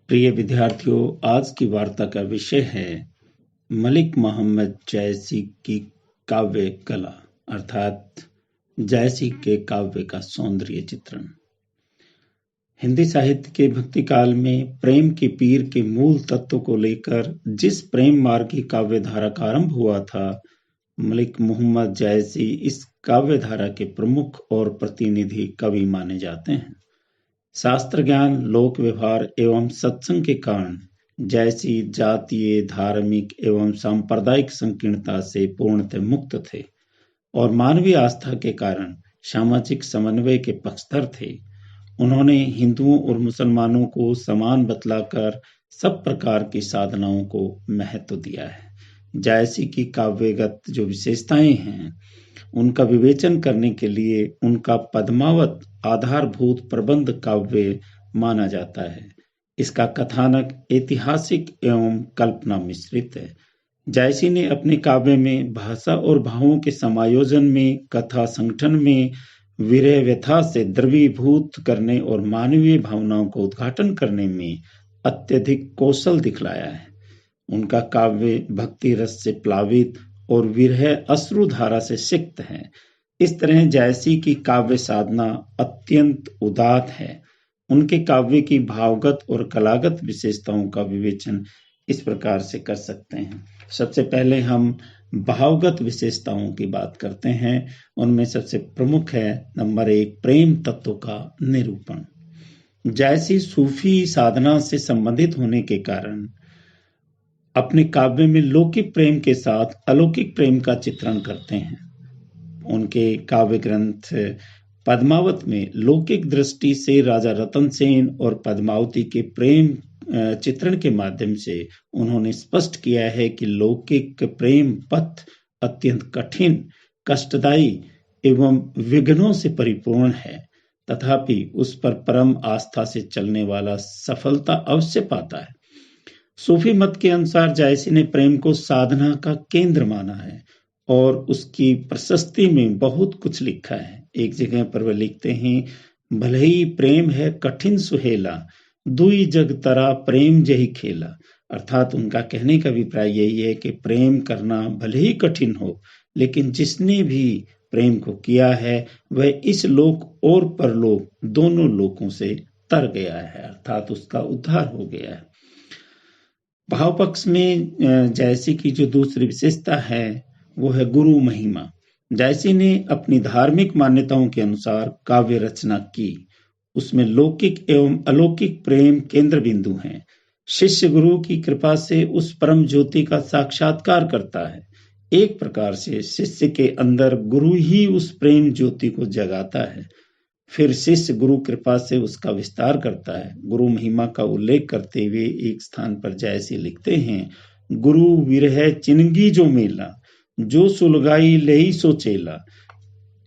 प्रिय विद्यार्थियों, आज की वार्ता का विषय है मलिक मोहम्मद जयसी की काव्य कला अर्थात जयसी के काव्य का सौंदर्य चित्रण। हिंदी साहित्य के भक्ति काल में प्रेम की पीर के मूल तत्व को लेकर जिस प्रेम मार्ग की काव्य धारा का आरंभ हुआ था, मलिक मोहम्मद जयसी इस काव्य धारा के प्रमुख और प्रतिनिधि कवि माने जाते हैं। शास्त्र ज्ञान, लोक व्यवहार एवं सत्संग के कारण जयसी जातीय, धार्मिक एवं सांप्रदायिक संकीर्णता से पूर्णतः मुक्त थे और मानवीय आस्था के कारण सामाजिक समन्वय के पक्षधर थे। उन्होंने हिंदुओं और मुसलमानों को समान बतलाकर सब प्रकार की साधनाओं को महत्व दिया है। जयसी की काव्यगत जो विशेषताएं हैं, उनका विवेचन करने के लिए उनका पद्मावत आधारभूत प्रबंध काव्य माना जाता है। इसका कथानक ऐतिहासिक एवं कल्पना मिश्रित है। जयसी ने अपने काव्य में भाषा और भावों के समायोजन में, कथा संगठन में, विरह व्यथा से द्रवीभूत करने और मानवीय भावनाओं को उद्घाटन करने में अत्यधिक कौशल दिखलाया है। उनका काव्य भक्ति रस से प्लावित और विरह अश्रुधारा से सिक्त है। इस तरह जयसी की काव्य साधना अत्यंत उदात्त है। उनके काव्य की भावगत और कलागत विशेषताओं का विवेचन इस प्रकार से कर सकते हैं। सबसे पहले हम भावगत विशेषताओं की बात करते हैं। उनमें सबसे प्रमुख है नंबर 1, प्रेम तत्व का निरूपण। जयसी सूफी साधना से संबंधित होने के कारण अपने काव्य में लौकिक प्रेम के साथ अलौकिक प्रेम का चित्रण करते हैं। उनके काव्य ग्रंथ पद्मावत में लौकिक दृष्टि से राजा रतन सेन और पद्मावती के प्रेम चित्रण के माध्यम से उन्होंने स्पष्ट किया है कि लौकिक प्रेम पथ अत्यंत कठिन, कष्टदायी एवं विघ्नों से परिपूर्ण है, तथापि उस पर परम आस्था से चलने वाला सफलता अवश्य पाता है। सूफी मत के अनुसार जयसी ने प्रेम को साधना का केंद्र माना है और उसकी प्रशस्ति में बहुत कुछ लिखा है। एक जगह पर वह लिखते हैं, भले ही प्रेम है कठिन सुहेला, दुई जग तरा प्रेम जही खेला। अर्थात उनका कहने का अभिप्राय यही है कि प्रेम करना भले ही कठिन हो, लेकिन जिसने भी प्रेम को किया है वह इस लोक और परलोक दोनों लोकों से तर गया है, अर्थात उसका उद्धार हो गया है। भाव पक्ष में जयसी की जो दूसरी विशेषता है वो है गुरु महिमा। जयसी ने अपनी धार्मिक मान्यताओं के अनुसार काव्य रचना की। उसमें लौकिक एवं अलौकिक प्रेम केंद्र बिंदु हैं। शिष्य गुरु की कृपा से उस परम ज्योति का साक्षात्कार करता है। एक प्रकार से शिष्य के अंदर गुरु ही उस प्रेम ज्योति को जगाता है, फिर शिष्य गुरु कृपा से उसका विस्तार करता है। गुरु महिमा का उल्लेख करते हुए एक स्थान पर जयसी लिखते हैं, गुरु विरह चिनगी जो मेला, जो सुलगाई लेई सो चेला,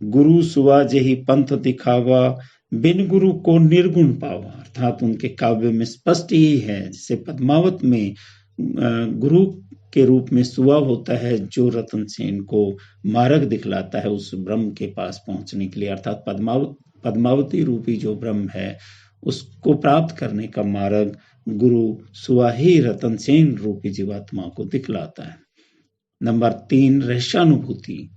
गुरु सुवा जेहि पंथ दिखावा, बिन गुरु को निर्गुण पावा। अर्थात उनके काव्य में स्पष्ट ही है, जैसे पद्मावत में गुरु के रूप में सुवा होता है जो रतन सेन को मार्ग दिखलाता है उस ब्रह्म के पास पहुंचने के लिए। अर्थात पद्मावती रूपी जो ब्रह्म है उसको प्राप्त करने का मार्ग गुरु सुवाही रतन सेन रूपी जीवात्मा को दिखलाता है। नंबर 3, रहस्यानुभूति।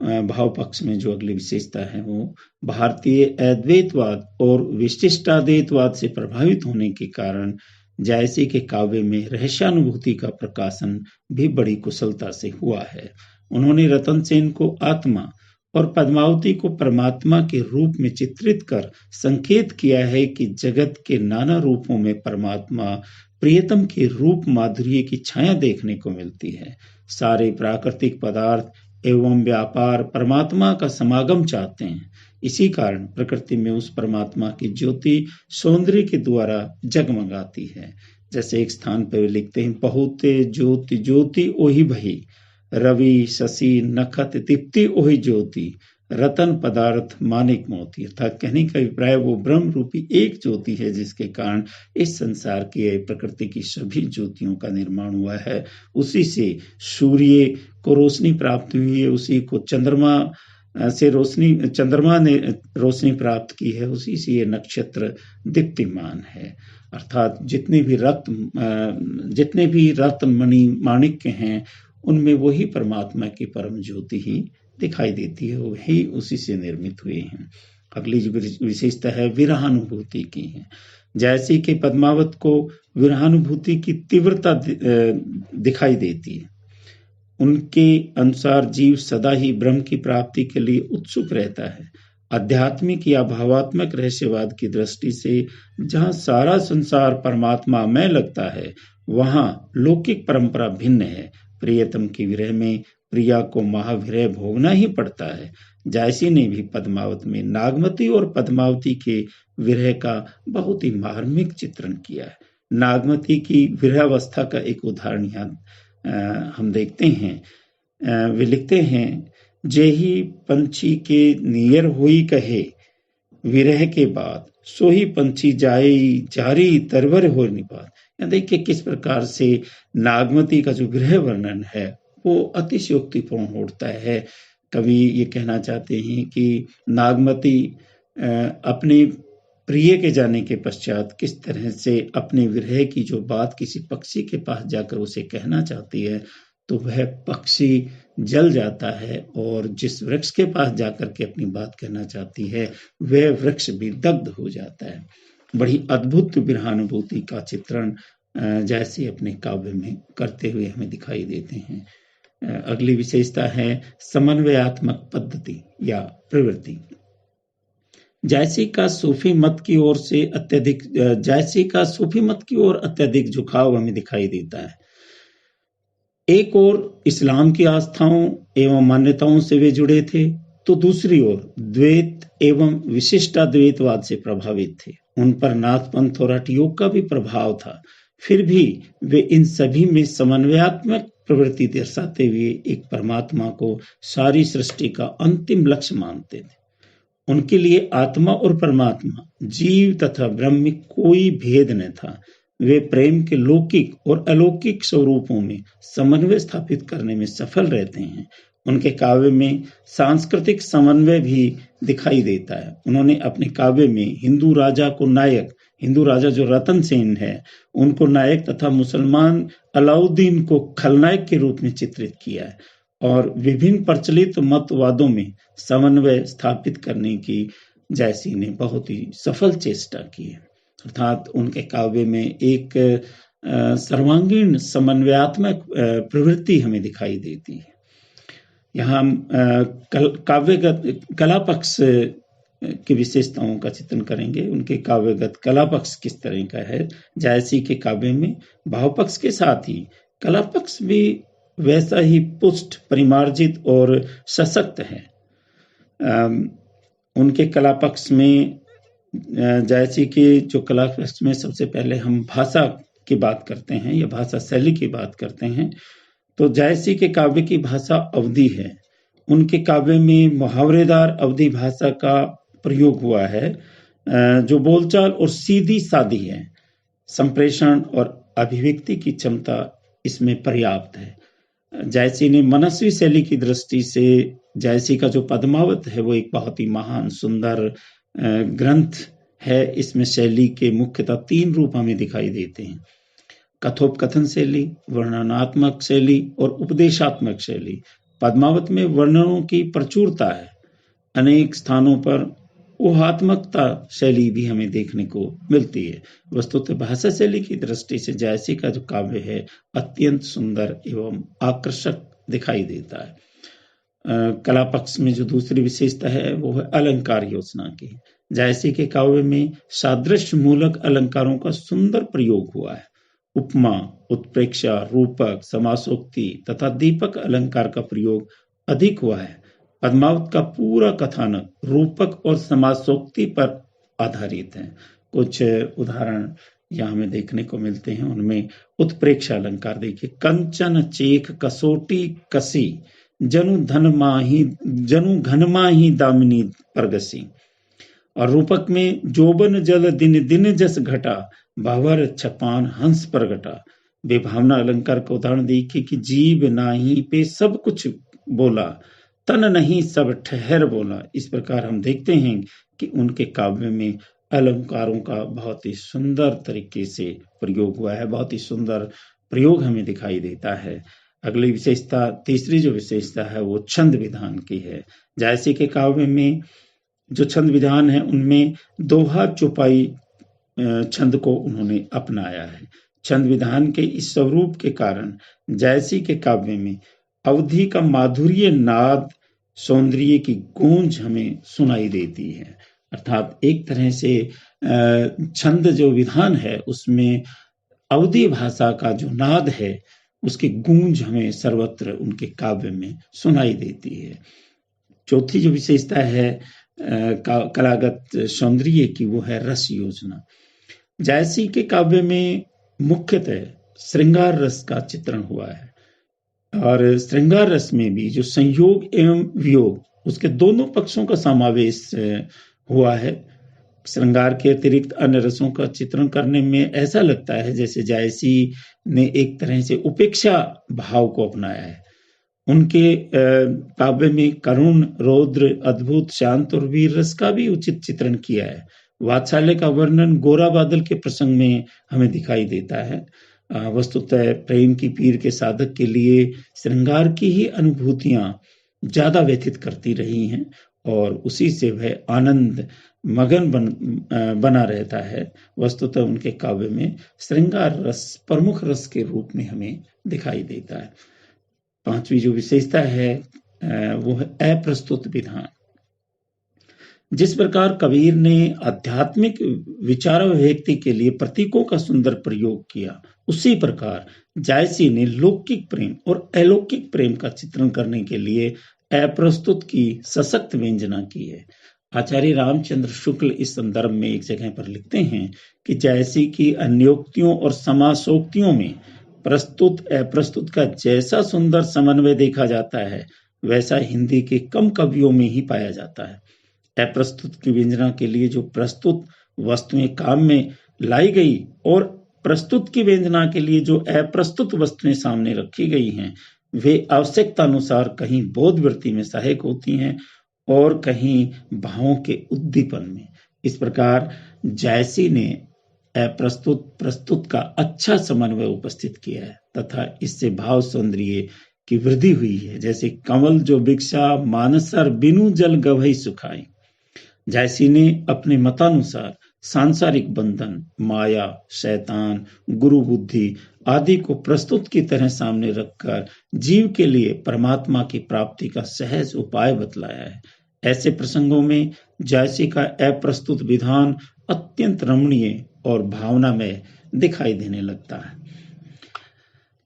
भाव पक्ष में जो अगली विशेषता है वो भारतीय अद्वैतवाद और विशिष्टाद्वैतवाद से प्रभावित होने के कारण जयसी के काव्य में रहस्यानुभूति का प्रकाशन भी बड़ी कुशलता से हुआ है। उन्होंने रतन सेन को आत्मा और पद्मावती को परमात्मा के रूप में चित्रित कर संकेत किया है कि जगत के नाना रूपों में परमात्मा प्रियतम के रूप माधुर्य की छाया देखने को मिलती है। सारे प्राकृतिक पदार्थ एवं व्यापार परमात्मा का समागम चाहते हैं। इसी कारण प्रकृति में उस परमात्मा की ज्योति सौंदर्य के द्वारा जगमगाती है। जैसे एक स्थान पर लिखते हैं, बहुते ज्योति ज्योति ओहि भई, रवि शशि नखत दीप्ति ओहि ज्योति, रतन पदार्थ मानिक मोती। अर्थात कहने का अभिप्राय वो ब्रह्म रूपी एक ज्योति है जिसके कारण इस संसार की प्रकृति की सभी ज्योतियों का निर्माण हुआ है। उसी से सूर्य को रोशनी प्राप्त हुई है, उसी को चंद्रमा से रोशनी, चंद्रमा ने रोशनी प्राप्त की है, उसी से ये नक्षत्र दीप्तिमान है। अर्थात जितने भी रत्न मणि माणिक्य हैं, उनमें वही परमात्मा की परम ज्योति ही दिखाई देती है, वही उसी से निर्मित हुए हैं। अगली जो विशेषता है विरहानुभूति की है। जैसे कि पद्मावत को विरहानुभूति की तीव्रता दिखाई देती है। उनके अनुसार जीव सदा ही ब्रह्म की प्राप्ति के लिए उत्सुक रहता है। आध्यात्मिक या भावात्मक रहस्यवाद की दृष्टि से जहाँ सारा संसार परमात्मा में लगता है, वहाँ लौकिक परंपरा भिन्न है। प्रियतम की विरह में प्रिया को महाविरह भोगना ही पड़ता है। जायसी ने भी पद्मावत में नागमती और पद्मावती के विरह का बहुत ही मार्मिक चित्रण किया है। नागमती की विरहावस्था का एक उदाहरण यहाँ हम देखते हैं। वे लिखते हैं, जेही पंछी के नियर हुई कहे विरह के बाद, सोही पंछी जाए जारी तरवर हो निपात। यहाँ देखिए किस प्रकार से नागमती का जो विरह वर्णन है वो अतिशयोक्तिपूर्ण होता है। कवि ये कहना चाहते हैं कि नागमती अपने प्रिय के जाने के पश्चात किस तरह से अपने विरह की जो बात किसी पक्षी के पास जाकर उसे कहना चाहती है, तो वह पक्षी जल जाता है और जिस वृक्ष के पास जाकर के अपनी बात कहना चाहती है, वह वृक्ष भी दग्ध हो जाता है। बड़ी अद्भुत विरहानुभूति का चित्रण जैसे अपने काव्य में करते हुए हमें दिखाई देते हैं। अगली विशेषता है समन्वयात्मक पद्धति या प्रवृत्ति। जायसी का सूफी मत की ओर अत्यधिक झुकाव हमें दिखाई देता है। एक ओर इस्लाम की आस्थाओं एवं मान्यताओं से वे जुड़े थे, तो दूसरी ओर द्वैत एवं विशिष्टाद्वैतवाद से प्रभावित थे। उन पर नाथपंथ और हठ योग का भी प्रभाव था। फिर भी वे इन सभी में समन्वयात्मक प्रवृत्ति दर्शाते हुए एक परमात्मा को सारी सृष्टि का अंतिम लक्ष्य मानते थे। उनके लिए आत्मा और परमात्मा, जीव तथा ब्रह्म में कोई भेद न था। वे प्रेम के लौकिक और अलौकिक स्वरूपों में समन्वय स्थापित करने में सफल रहते हैं। उनके काव्य में सांस्कृतिक समन्वय भी दिखाई देता है। उन्होंने अपने काव्य में हिंदू राजा को नायक, हिंदू राजा जो रतन सेन है, उनको नायक तथा मुसलमान अलाउद्दीन को खलनायक के रूप में चित्रित किया है और विभिन्न प्रचलित मतवादों में समन्वय स्थापित करने की जायसी ने बहुत ही सफल चेष्टा की है। अर्थात उनके काव्य में एक सर्वांगीण समन्वयात्मक प्रवृत्ति हमें दिखाई देती है। यहाँ काव्यगत कला पक्ष की विशेषताओं का चित्रण करेंगे। उनके काव्यगत कला पक्ष किस तरह का है। जायसी के काव्य में भाव पक्ष के साथ ही कला पक्ष भी वैसा ही पुष्ट, परिमार्जित और सशक्त है। उनके कला पक्ष में जायसी के जो कला पक्ष में सबसे पहले हम भाषा की बात करते हैं या भाषा शैली की बात करते हैं, तो जायसी के काव्य की भाषा अवधी है। उनके काव्य में मुहावरेदार अवधी भाषा का प्रयोग हुआ है, जो बोलचाल और सीधी सादी है। संप्रेषण और अभिव्यक्ति की क्षमता इसमें पर्याप्त है। जायसी ने मनस्वी शैली की दृष्टि से जायसी का जो पद्मावत है वो एक बहुत ही महान सुंदर ग्रंथ है। इसमें शैली के मुख्यतः 3 रूप हमें दिखाई देते हैं: कथोपकथन शैली, वर्णनात्मक शैली और उपदेशात्मक शैली। पद्मावत में वर्णनों की प्रचुरता है। अनेक स्थानों पर ऊहात्मकता शैली भी हमें देखने को मिलती है। वस्तुतः भाषा शैली की दृष्टि से जायसी का जो काव्य है अत्यंत सुंदर एवं आकर्षक दिखाई देता है। कला पक्ष में जो दूसरी विशेषता है वो है अलंकार योजना की। जायसी के काव्य में सादृश्य मूलक अलंकारों का सुंदर प्रयोग हुआ है। उपमा, उत्प्रेक्षा, रूपक, समासोक्ति तथा दीपक अलंकार का प्रयोग अधिक हुआ है। पद्मावत का पूरा कथानक रूपक और समासोक्ति पर आधारित है। कुछ उदाहरण यहाँ हमें देखने को मिलते हैं। उनमें उत्प्रेक्षा अलंकार देखिए: कंचन चेख कसोटी कसी, जनु घन माही दामिनी परगसी। और रूपक में जोबन जल दिन दिन जस घटा, भंवर छपान हंस प्रगटा। विभावना अलंकार का उदाहरण देखिए कि जीव नाही पे सब कुछ बोला, तन नहीं सब ठहर बोला। इस प्रकार हम देखते हैं कि उनके काव्य में अलंकारों का बहुत ही सुंदर तरीके से प्रयोग हुआ है, बहुत ही सुंदर प्रयोग हमें दिखाई देता है। अगली विशेषता, तीसरी जो विशेषता है वो छंद विधान की है। जायसी के काव्य में जो छंद विधान है उनमें दोहा चौपाई छंद को उन्होंने अपनाया है। छंद विधान के इस स्वरूप के कारण जायसी के काव्य में अवधि का माधुर्य नाद सौंदर्य की गूंज हमें सुनाई देती है। अर्थात एक तरह से छंद जो विधान है उसमें अवधी भाषा का जो नाद है उसकी गूंज हमें सर्वत्र उनके काव्य में सुनाई देती है। चौथी जो विशेषता है कलागत सौंदर्य की वो है रस योजना। जायसी के काव्य में मुख्यतः श्रृंगार रस का चित्रण हुआ है और श्रृंगार रस में भी जो संयोग एवं वियोग उसके दोनों पक्षों का समावेश हुआ है। श्रृंगार के अतिरिक्त अन्य रसों का चित्रण करने में ऐसा लगता है जैसे जायसी ने एक तरह से उपेक्षा भाव को अपनाया है। उनके काव्य में करुण, रौद्र, अद्भुत, शांत और वीर रस का भी उचित चित्रण किया है। वात्सल्य का वर्णन गोरा बादल के प्रसंग में हमें दिखाई देता है। वस्तुतः प्रेम की पीर के साधक के लिए श्रृंगार की ही अनुभूतियां ज्यादा व्यथित करती रही हैं और उसी से वह आनंद मगन बना रहता है। वस्तुतः उनके काव्य में श्रृंगार रस प्रमुख रस के रूप में हमें दिखाई देता है। पांचवी जो विशेषता है वो है अप्रस्तुत विधान। जिस प्रकार कबीर ने आध्यात्मिक विचार व्यक्ति के लिए प्रतीकों का सुंदर प्रयोग किया, उसी प्रकार जायसी ने लौकिक प्रेम और अलौकिक प्रेम का चित्रण करने के लिए अप्रस्तुत की सशक्त व्यंजना की है। आचार्य रामचंद्र शुक्ल इस संदर्भ में एक जगह पर लिखते हैं कि जायसी की अन्योक्तियों और समासोक्तियों में प्रस्तुत अप्रस्तुत का जैसा सुंदर समन्वय देखा जाता है वैसा हिंदी के कम कवियों में ही पाया जाता है। अप्रस्तुत की व्यंजना के लिए जो प्रस्तुत वस्तुएं काम में लाई गई और प्रस्तुत की व्यंजना के लिए जो अप्रस्तुत वस्तुएं सामने रखी गई हैं वे आवश्यकता अनुसार कहीं बोध वृत्ति में सहायक होती हैं और कहीं भावों के उद्दीपन में। इस प्रकार जायसी ने अप्रस्तुत प्रस्तुत का अच्छा समन्वय उपस्थित किया है तथा इससे भाव सौंदर्य की वृद्धि हुई है। जैसे कमल जो भिक्षा मानसर बिनु जल गवई सुखाई। जायसी ने अपने मतानुसार सांसारिक बंधन, माया, शैतान, गुरु बुद्धि आदि को प्रस्तुत की तरह सामने रखकर जीव के लिए परमात्मा की प्राप्ति का सहज उपाय बतलाया है। ऐसे प्रसंगों में जायसी का अप्रस्तुत विधान अत्यंत रमणीय और भावनामय दिखाई देने लगता है।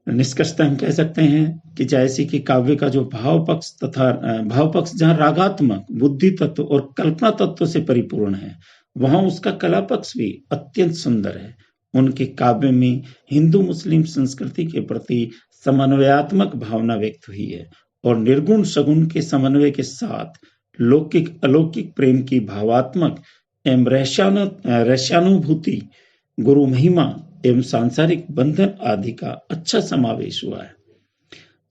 निष्कर्षतः हम कह सकते हैं कि जायसी की काव्य का जो भाव पक्ष जहाँ रागात्मक, बुद्धि तत्व और कल्पना तत्व से परिपूर्ण है वहां उसका कला पक्ष भी अत्यंत सुंदर है। उनके काव्य में हिंदू मुस्लिम संस्कृति के प्रति समन्वयात्मक भावना व्यक्त हुई है और निर्गुण सगुण के समन्वय के साथ लौकिक अलौकिक प्रेम की भावात्मक एवं रसानुभूति, गुरु महिमा एवं सांसारिक बंधन आदि का अच्छा समावेश हुआ है।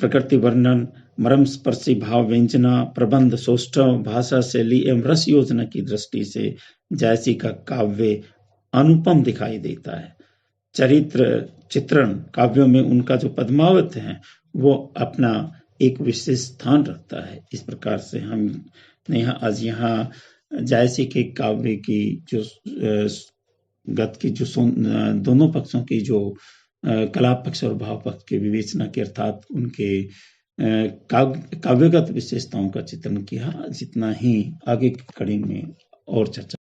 प्रकृति वर्णन, मर्म स्पर्शी भाव व्यंजना, प्रबंध, सौष्ठव, भाषा शैली एवं रस योजना की दृष्टि से जायसी का काव्य अनुपम दिखाई देता है। चरित्र चित्रण काव्यों में उनका जो पद्मावत है वो अपना एक विशेष स्थान रखता है। इस प्रकार से हम आज यहाँ जायसी के काव्य की जो गत की जो दोनों पक्षों की जो कला पक्ष और भाव पक्ष के विवेचना के अर्थात उनके काव्यगत विशेषताओं का चित्रण किया। जितना ही आगे की कड़ी में और चर्चा